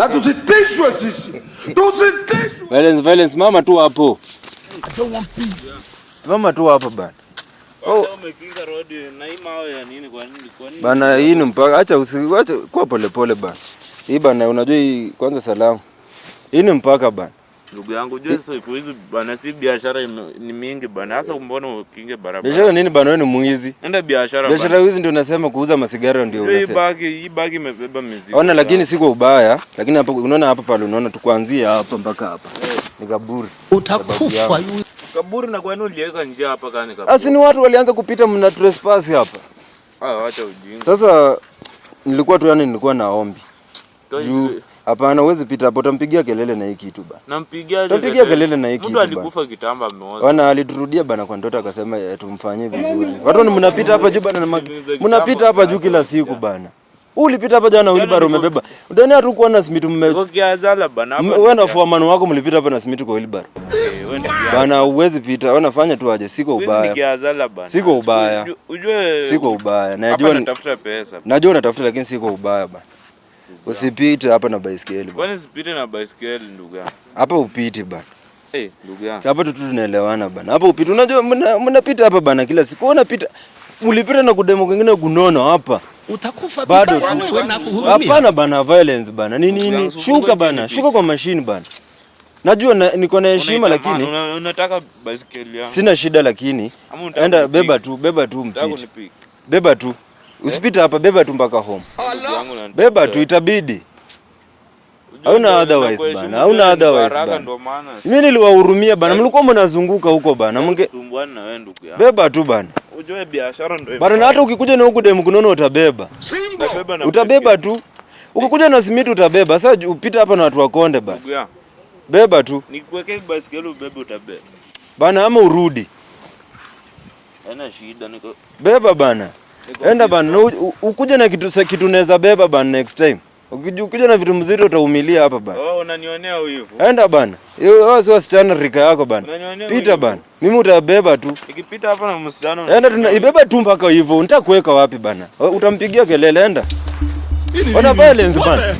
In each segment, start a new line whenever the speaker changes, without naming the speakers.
Na tusitishwe sisi. Tusitishwe.
Violence mama tu hapo. Mama tu hapo bana.
Oh, umekinga road na hii mawe ya nini kwa nini?
Bana hii ni mpaka acha kwa pole bana. Hii bana unajua hii kwanza salamu. Hii ni mpaka bana.
Ndugu yangu jua siku hizi bana si biashara ni mingi bana. Sasa mbona ukinge barabara?
Biashara nini bana, wewe ni mwizi.
Nenda biashara
bana. Biashara hizi ndio unasema kuuza masigara ndio unasema.
Hii bagi imebeba mizigo.
Ona lakini si kwa ubaya, lakini hapa unaona hapa pale unaona tu kuanzia hapa mpaka hapa. Ni kaburi.
Utakufa yule.
Kaburi na kwa nini uliweka njia hapa kani kaburi?
Asi ni watu walianza kupita mna trespass hapa.
Acha ujinga.
Sasa nilikuwa tu yani nilikuwa na ombi. Hapana, huwezi pita hapo, utampigia kelele na hii kitu bana.
Nampigia aje?
Utampigia kelele na hii kitu
bana. Mtu alikufa kitamba ameoza.
Wana aliturudia bana kwa ndoto akasema tumfanyie vizuri. Watu ni mnapita hapa juu bana, mnapita hapa juu kila siku bana. Ulipita hapa jana wheelbarrow umebeba. Ndani hatu kuwa na simiti
Kiazala bana.
Wewe na foreman wako mlipita hapa na simiti kwa wheelbarrow. Bana uwezi pita, wanafanya tu aje, siko ubaya.
Kiazala bana.
Siko ubaya.
Ujue
siko ubaya. Najua
natafuta pesa.
Najua unatafuta lakini siko ubaya bana. Usipite hapa na baiskeli bana.
Kwani usipite na baiskeli ndugu yangu?
Hapa upiti bana.
Ndugu yangu.
Hapa tu tunaelewana bana. Hapa upiti. Unajua mnapita hapa bana kila siku. Unapita. Mlipita na kudemo kingine kunono hapa.
Utakufa bado tu.
Hapana bana, violence bana. Nini? Shuka bana. Shuka kwa machine bana. Najua niko na heshima lakini
unataka baiskeli yangu.
Sina shida lakini enda beba tu mpite. Beba tu. Usipite hapa, beba tu mpaka home. Beba tu itabidi. Hauna otherwise bana. Hauna otherwise bana. Mimi niliwahurumia bana. Mlikuwa mnazunguka huko bana.
Mngesumbuana na wewe ndugu yangu.
Beba tu bana.
Ujue biashara ndio
bana, na hata ukikuja na huku demu kunono utabeba. Utabeba tu. Ukikuja na simiti utabeba. Sasa upita hapa na watu wakonde bana. Beba tu.
Nikuwekee baiskeli ubebe utabeba.
Bana ama urudi.
Haina shida niko.
Beba bana. Enda bana, ukuje na kitu unaweza beba bana next time. Ukija na vitu mzito utaumilia hapa bana.
Unanionea wivu.
Enda bana. Wewe sio wasichana rika yako bana. Pita bana. Mimi utabeba tu.
Nikipita hapa na msichana.
Enda tunaibeba tu mpaka hivyo. Nitakuweka wapi bana? Utampigia kelele enda. Ona violence bana.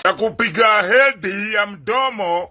Nakupiga hedi ya mdomo.